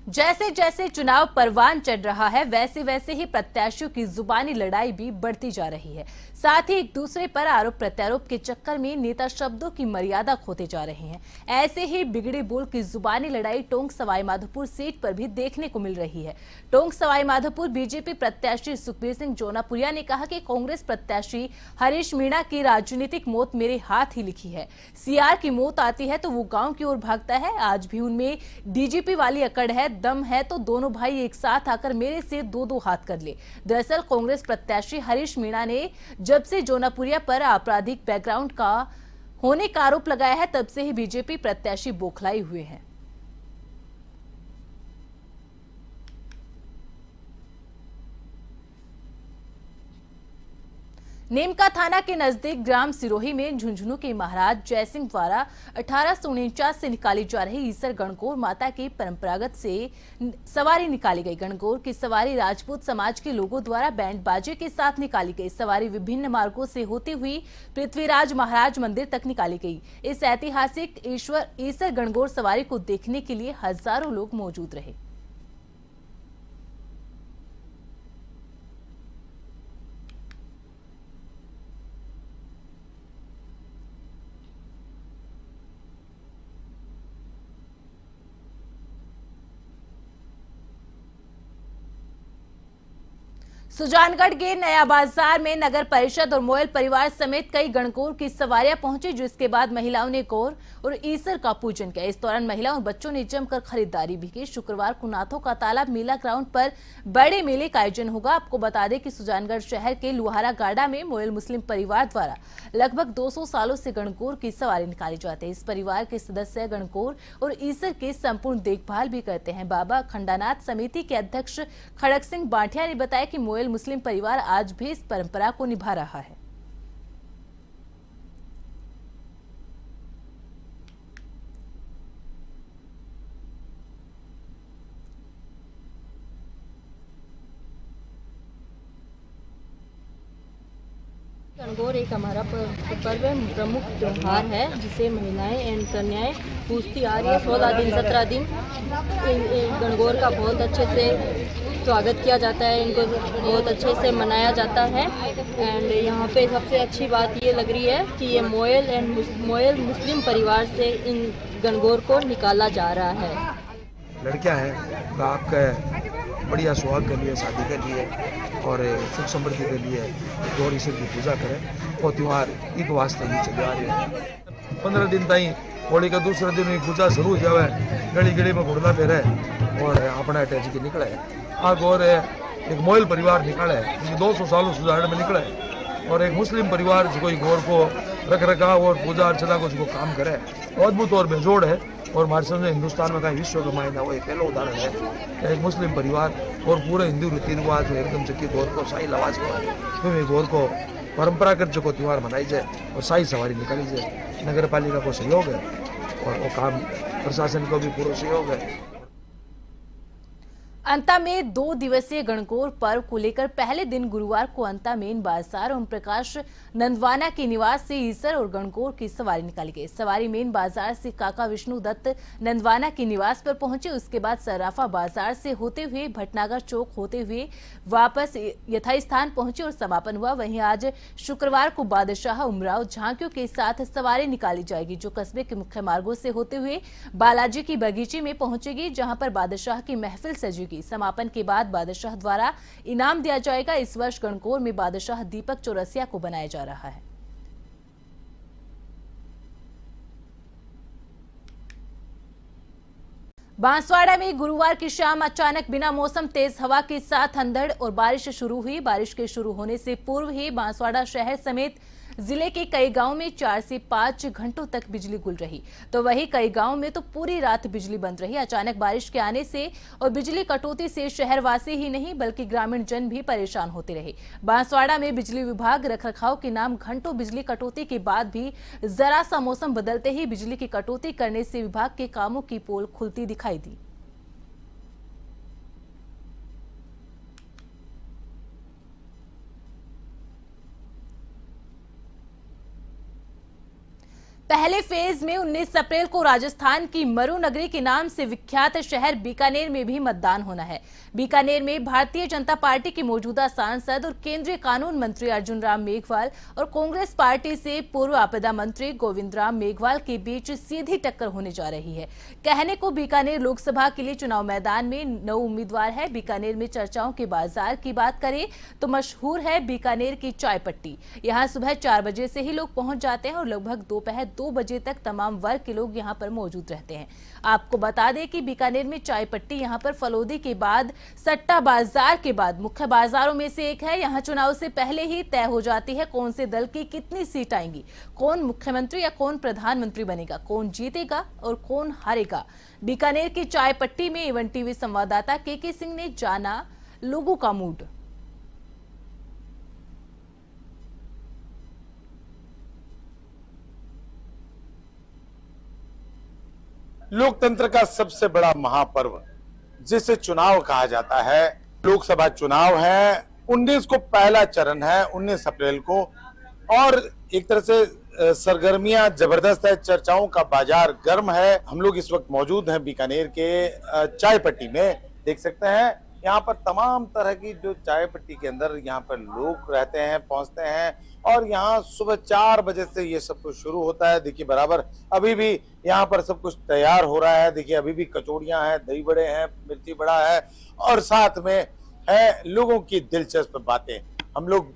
जैसे जैसे चुनाव परवान चढ़ रहा है वैसे वैसे ही प्रत्याशियों की जुबानी लड़ाई भी बढ़ती जा रही है। साथ ही एक दूसरे पर आरोप प्रत्यारोप के चक्कर में नेता शब्दों की मर्यादा खोते जा रहे हैं। ऐसे ही बिगड़े बोल की जुबानी लड़ाई टोंक सवाईमाधोपुर सीट पर भी देखने को मिल रही है। टोंक सवाईमाधोपुर बीजेपी प्रत्याशी सुखबीर सिंह जोनापुरिया ने कहा कि कांग्रेस प्रत्याशी हरीश मीणा की राजनीतिक मौत मेरे हाथ ही लिखी है। सीआर की मौत आती है तो वो गांव की ओर भागता है। आज भी उनमें डीजीपी वाली अकड़ है, दम है तो दोनों भाई एक साथ आकर मेरे से दो दो हाथ कर ले। दरअसल कांग्रेस प्रत्याशी हरीश मीणा ने जब से जोनापुरिया पर आपराधिक बैकग्राउंड का होने का आरोप लगाया है तब से ही बीजेपी प्रत्याशी बौखलाए हुए हैं। नीमका थाना के नजदीक ग्राम सिरोही में झुंझुनू के महाराज जयसिंह द्वारा 1849 से निकाली जा रही ईसर गणगौर माता की परंपरागत से सवारी निकाली गई। गणगौर की सवारी राजपूत समाज के लोगों द्वारा बैंड बाजे के साथ निकाली गई। सवारी विभिन्न मार्गों से होती हुई पृथ्वीराज महाराज मंदिर तक निकाली गई। इस ऐतिहासिक ईसर गणगौर सवारी को देखने के लिए हजारों लोग मौजूद रहे। सुजानगढ़ के नया बाजार में नगर परिषद और मोयल परिवार समेत कई गणगौर की सवारियां पहुंची, जिसके बाद महिलाओं ने गौर और ईसर का पूजन किया। इस दौरान महिलाओं और बच्चों ने जमकर खरीदारी भी की। शुक्रवार को नाथों का तालाब मेला ग्राउंड पर बड़े मेले का आयोजन होगा। आपको बता दें कि सुजानगढ़ शहर के लुहारा गाड़ा में मोयल मुस्लिम परिवार द्वारा लगभग 200 सालों से गणगौर की सवारी निकाली जाती है। इस परिवार के सदस्य गणगौर और ईसर की संपूर्ण देखभाल भी करते हैं। बाबा खंडानाथ समिति के अध्यक्ष खड़क सिंह बांठिया ने बताया कि मोयल मुस्लिम परिवार आज भी इस परंपरा को निभा रहा है। गणगौर एक हमारा पर्व प्रमुख त्यौहार है जिसे महिलाएं एवं कन्याएं पूजती आ रही है। 16 दिन 17 दिन गणगौर का बहुत अच्छे से स्वागत किया जाता है। इनको बहुत अच्छे से मनाया जाता है। एंड यहाँ पे सबसे अच्छी बात ये लग रही है कि ये मोयल मुस्लिम परिवार से इन गणगौर को निकाला जा रहा है। लड़कियां हैं तो आपका बढ़िया सुहाग के लिए, शादी के लिए और सुख समृद्धि के लिए गौर ईश्वर की पूजा करें और त्यौहार एक वास्ते ही चले आ रहे हैं। 15 दिन ताई होली का दूसरे दिन पूजा शुरू हो जाए, गली गली में घुड़ना फेरे और अपना अटैच के निकले। आ गौर एक मोयल परिवार निकाले है, 200 सालों सुधार में निकले और एक मुस्लिम परिवार जो कोई गौर को रख रखाव और पूजा अर्चना को जो काम करे अद्भुत और बेजोड़ है। और हमारे समझे हिंदुस्तान में कहीं विश्व का मायना वो एक पहला उदाहरण है। एक मुस्लिम परिवार और पूरे हिंदू रीति रिवाज में एकदम से गौर को शाही लवाज को गौर को परंपरागत जो को त्यौहार मनाई जाए और शाही सवारी निकाली जाए। नगर पालिका को सहयोग है और वो काम प्रशासन को भी पूरा सहयोग है। अंता में 2 दिवसीय गणगौर पर्व को लेकर पहले दिन गुरुवार को अंता मेन बाजार ओम प्रकाश नंदवाना के निवास से ईसर और गणगौर की सवारी निकाली गई। सवारी मेन बाजार से काका विष्णु दत्त नंदवाना के निवास पर पहुंचे। उसके बाद सराफा बाजार से होते हुए भटनागर चौक होते हुए वापस यथास्थान पहुंचे और समापन हुआ। वहीं आज शुक्रवार को बादशाह उमराव झांकियों के साथ सवारी निकाली जाएगी, जो कस्बे के मुख्य मार्गों से होते हुए बालाजी की बगीचे में पहुंचेगी, जहां पर बादशाह की महफिल सजेगी। समापन के बाद बादशाह द्वारा इनाम दिया जाएगा। इस वर्ष गणगौर में बादशाह दीपक चौरसिया को बनाया जा रहा है। बांसवाड़ा में गुरुवार की शाम अचानक बिना मौसम तेज हवा के साथ अंधड़ और बारिश शुरू हुई। बारिश के शुरू होने से पूर्व ही बांसवाड़ा शहर समेत जिले के कई गांवों में 4 से 5 घंटों तक बिजली गुल रही, तो वहीं कई गांवों में तो पूरी रात बिजली बंद रही। अचानक बारिश के आने से और बिजली कटौती से शहरवासी ही नहीं बल्कि ग्रामीण जन भी परेशान होते रहे। बांसवाड़ा में बिजली विभाग रखरखाव के नाम घंटों बिजली कटौती के बाद भी जरा सा मौसम बदलते ही बिजली की कटौती करने से विभाग के कामों की पोल खुलती दिखाई दी। पहले फेज में 19 अप्रैल को राजस्थान की मरु नगरी के नाम से विख्यात शहर बीकानेर में भी मतदान होना है। बीकानेर में भारतीय जनता पार्टी के मौजूदा सांसद और केंद्रीय कानून मंत्री अर्जुन राम मेघवाल और कांग्रेस पार्टी से पूर्व आपदा मंत्री गोविंद राम मेघवाल के बीच सीधी टक्कर होने जा रही है। कहने को बीकानेर लोकसभा के लिए चुनाव मैदान में 9 उम्मीदवार है। बीकानेर में चर्चाओं के बाजार की बात करें तो मशहूर है बीकानेर की चाय पट्टी। यहाँ सुबह 4 बजे से ही लोग पहुंच जाते हैं और लगभग दोपहर 2 बजे तक तमाम वर्ग के लोग यहां पर मौजूद रहते हैं। आपको बता दें कि बीकानेर में चाय पट्टी यहां पर फलोदी के बाद सट्टा बाजार के बाद मुख्य बाजारों में से एक है। यहां चुनाव से पहले ही तय हो जाती है कौन से दल की कितनी सीट आएंगी, कौन मुख्यमंत्री या कौन प्रधानमंत्री बनेगा, कौन जीतेगा और कौन हारेगा। बीकानेर की चाय पट्टी में एवन टीवी संवाददाता के सिंह ने जाना लोगों का मूड। लोकतंत्र का सबसे बड़ा महापर्व जिसे चुनाव कहा जाता है, लोकसभा चुनाव है। 19 को पहला चरण है, 19 अप्रैल को, और एक तरह से सरगर्मियां जबरदस्त है, चर्चाओं का बाजार गर्म है। हम लोग इस वक्त मौजूद हैं बीकानेर के चाय पट्टी में। देख सकते हैं यहाँ पर तमाम तरह की जो चाय पट्टी के अंदर यहाँ पर लोग रहते हैं, पहुंचते हैं, और यहाँ सुबह 4 बजे से ये सब कुछ शुरू होता है। देखिए बराबर अभी भी यहाँ पर सब कुछ तैयार हो रहा है। देखिए अभी भी कचौड़ियां हैं, दही बड़े हैं, मिर्ची बड़ा है, और साथ में है लोगों की दिलचस्प बातें। हम लोग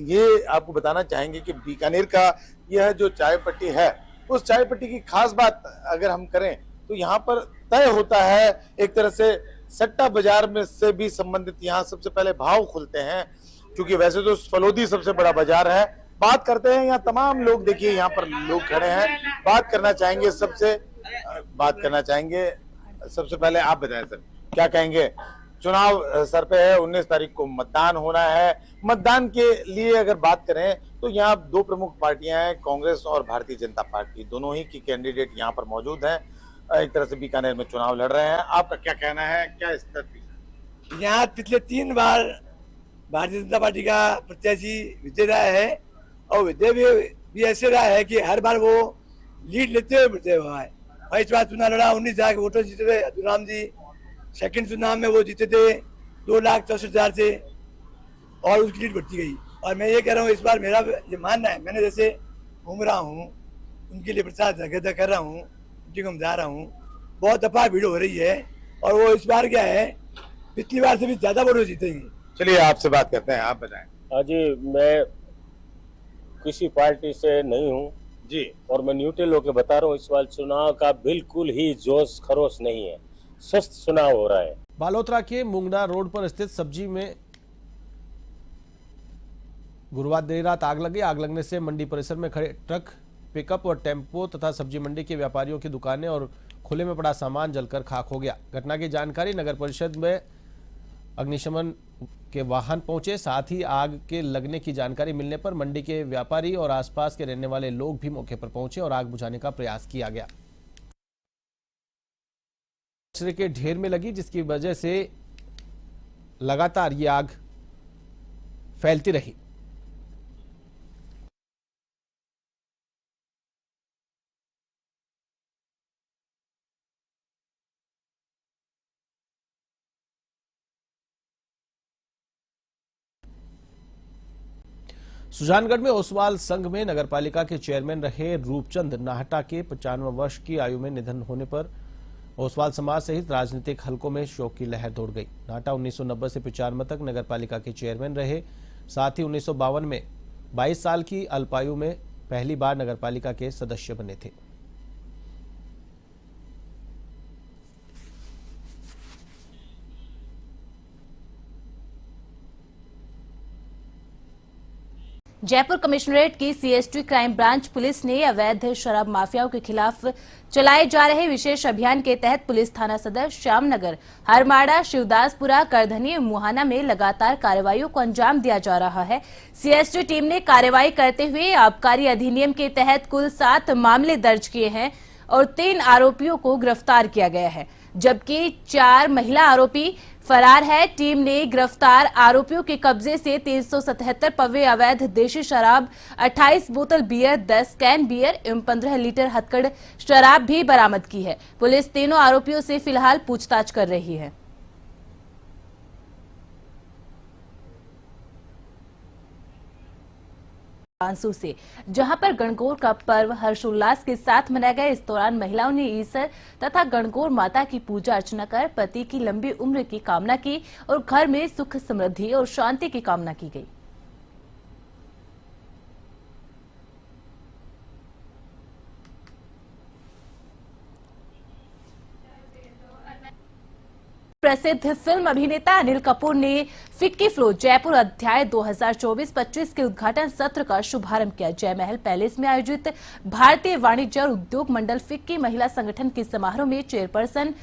ये आपको बताना चाहेंगे कि बीकानेर का यह जो चाय पट्टी है, उस चाय पट्टी की खास बात अगर हम करें तो यहाँ पर तय होता है एक तरह से सट्टा बाजार में से भी संबंधित। यहाँ सबसे पहले भाव खुलते हैं, क्योंकि वैसे तो फलोदी सबसे बड़ा बाजार है। बात करते हैं यहाँ तमाम लोग, देखिए यहाँ पर लोग खड़े हैं, बात करना चाहेंगे सबसे पहले आप बताएं सर, क्या कहेंगे? चुनाव सर पे है, 19 तारीख को मतदान होना है। मतदान के लिए अगर बात करें तो यहाँ 2 प्रमुख पार्टियां हैं, कांग्रेस और भारतीय जनता पार्टी। दोनों ही की कैंडिडेट यहाँ पर मौजूद हैं, एक तरह से बीकानेर में चुनाव लड़ रहे हैं। आपका क्या कहना है, क्या स्थिति? यहाँ पिछले 3 बार भारतीय जनता पार्टी का प्रत्याशी विजय रहा है, और विजय भी ऐसे रहा है कि हर बार वो लीड लेते हुए विजय हुआ है। और इस बार चुनाव लड़ा, 19,000 वोटर जीते थे अर्जुन राम जी। सेकंड चुनाव में वो जीते थे 2,64,000 से, और उसकी लीड बढ़ती गई। और मैं ये कह रहा हूँ, इस बार मेरा ये मानना है, मैंने जैसे घूम रहा हूँ, उनके लिए प्रचार जगह कर रहा हूँ, मीटिंग में जा रहा हूँ, बहुत दफा भीड़ हो रही है, और वो इस बार क्या है, पिछली बार से भी ज्यादा वोटर जीतेंगे। चलिए आपसे बात करते हैं, आप बताएं। हाँ जी, मैं किसी पार्टी से नहीं हूँ जी, और मैं न्यूट्रल होकर बता रहा हूँ, इस बार चुनाव का बिल्कुल ही जोश खरोश नहीं है, सुस्त चुनाव हो रहा है। बालोतरा के मुंगना रोड पर स्थित सब्जी में गुरुवार देर रात आग लगी। आग लगने से मंडी परिसर में खड़े ट्रक, पिकअप और टेम्पो तथा सब्जी मंडी के व्यापारियों की दुकानें और खुले में पड़ा सामान जलकर खाक हो गया। घटना की जानकारी नगर परिषद में अग्निशमन के वाहन पहुंचे। साथ ही आग के लगने की जानकारी मिलने पर मंडी के व्यापारी और आसपास के रहने वाले लोग भी मौके पर पहुंचे और आग बुझाने का प्रयास किया गया। कचरे के ढेर में लगी, जिसकी वजह से लगातार ये आग फैलती रही। सुजानगढ़ में ओसवाल संघ में नगरपालिका के चेयरमैन रहे रूपचंद नाहटा के 95 वर्ष की आयु में निधन होने पर ओसवाल समाज सहित राजनीतिक हलकों में शोक की लहर दौड़ गई। नाहटा 1990 से 95 तक नगरपालिका के चेयरमैन रहे। साथ ही 1952 में 22 साल की अल्पायु में पहली बार नगरपालिका के सदस्य बने थे। जयपुर कमिश्नरेट की सीएसटी क्राइम ब्रांच पुलिस ने अवैध शराब माफियाओं के खिलाफ चलाए जा रहे विशेष अभियान के तहत पुलिस थाना सदर श्यामनगर, हरमाड़ा, शिवदासपुरा, करधनी, मुहाना में लगातार कार्रवाइयों को अंजाम दिया जा रहा है। सीएसटी टीम ने कार्रवाई करते हुए आबकारी अधिनियम के तहत कुल 7 मामले दर्ज किए हैं और 3 आरोपियों को गिरफ्तार किया गया है, जबकि 4 महिला आरोपी फरार है। टीम ने गिरफ्तार आरोपियों के कब्जे से 377 पवे अवैध देशी शराब, 28 बोतल बियर, 10 कैन बियर एवं 15 लीटर हथकड़ शराब भी बरामद की है। पुलिस तीनों आरोपियों से फिलहाल पूछताछ कर रही है। आंसू से जहां पर गणगौर का पर्व हर्षोल्लास के साथ मनाया गया। इस दौरान महिलाओं ने ईसर तथा गणगौर माता की पूजा अर्चना कर पति की लंबी उम्र की कामना की और घर में सुख समृद्धि और शांति की कामना की गई। प्रसिद्ध फिल्म अभिनेता अनिल कपूर ने फिक्की फ्लो जयपुर अध्याय 2024-25 के उद्घाटन सत्र का शुभारंभ किया। जय महल पैलेस में आयोजित भारतीय वाणिज्य और उद्योग मंडल फिक्की महिला संगठन के समारोह में चेयरपर्सन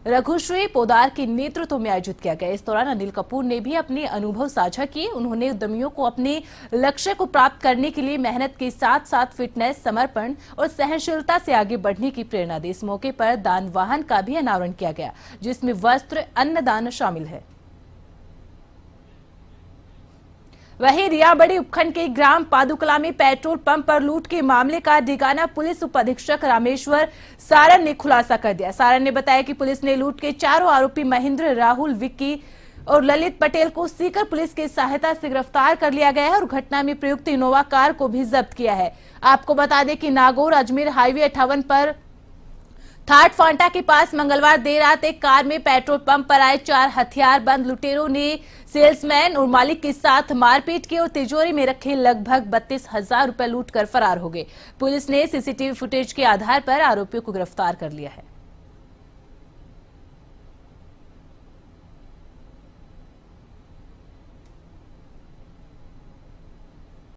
रघुश्री पोदार के नेतृत्व में आयोजित किया गया। इस दौरान अनिल कपूर ने भी अपने अनुभव साझा किए। उन्होंने उद्यमियों को अपने लक्ष्य को प्राप्त करने के लिए मेहनत के साथ साथ फिटनेस, समर्पण और सहनशीलता से आगे बढ़ने की प्रेरणा दी। इस मौके पर दान वाहन का भी अनावरण किया गया, जिसमें वस्त्र, अन्नदान शामिल है। वहीं रियाबड़ी उपखंड के ग्राम पादुकला में पेट्रोल पंप पर लूट के मामले का डिगाना पुलिस उप अधीक्षक रामेश्वर सारन ने खुलासा कर दिया। सारन ने बताया कि पुलिस ने लूट के चारों आरोपी महेंद्र, राहुल, विक्की और ललित पटेल को सीकर पुलिस की सहायता से गिरफ्तार कर लिया गया है और घटना में प्रयुक्त इनोवा कार को भी जब्त किया है। आपको बता दें कि नागौर अजमेर हाईवे 58 पर थाट फांटा के पास मंगलवार देर रात एक कार में पेट्रोल पंप पर आए 4 हथियारबंद लुटेरों ने सेल्समैन और मालिक के साथ मारपीट की और तिजोरी में रखे लगभग 32,000 रुपए लूटकर फरार हो गए। पुलिस ने सीसीटीवी फुटेज के आधार पर आरोपियों को गिरफ्तार कर लिया है।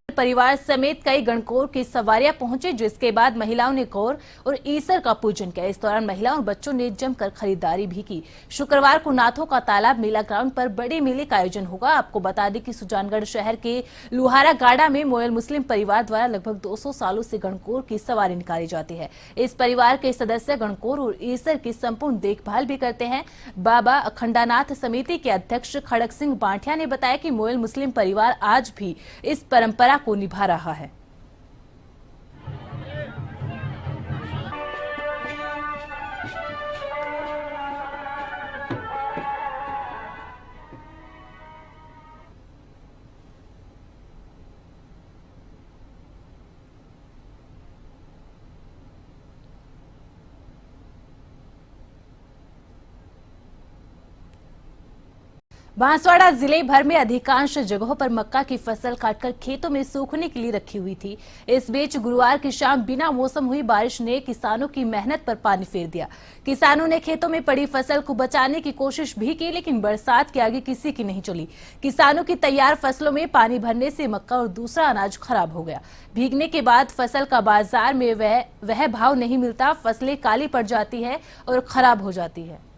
परिवार समेत कई गणगौर की सवारियां पहुंचे, जिसके बाद महिलाओं ने गौर और ईसर का पूजन किया। इस दौरान महिलाओं और बच्चों ने जमकर खरीदारी भी की। शुक्रवार को नाथों का तालाब मेला ग्राउंड पर बड़े मेले का आयोजन होगा। आपको बता दें कि सुजानगढ़ शहर के लुहारा गाड़ा में मोयल मुस्लिम परिवार द्वारा लगभग 200 सालों से गणगौर की सवारी निकाली जाती है। इस परिवार के सदस्य गणगौर और ईसर की संपूर्ण देखभाल भी करते हैं। बाबा अखंडानाथ समिति के अध्यक्ष खड़क सिंह बांठिया ने बताया कि मोयल मुस्लिम परिवार आज भी इस परंपरा को निभा रहा है। बांसवाड़ा जिले भर में अधिकांश जगहों पर मक्का की फसल काटकर खेतों में सूखने के लिए रखी हुई थी। इस बीच गुरुवार की शाम बिना मौसम हुई बारिश ने किसानों की मेहनत पर पानी फेर दिया। किसानों ने खेतों में पड़ी फसल को बचाने की कोशिश भी की, लेकिन बरसात के आगे किसी की नहीं चली। किसानों की तैयार फसलों में पानी भरने से मक्का और दूसरा अनाज खराब हो गया। भीगने के बाद फसल का बाजार में वह भाव नहीं मिलता, फसलें काली पड़ जाती है और खराब हो जाती है।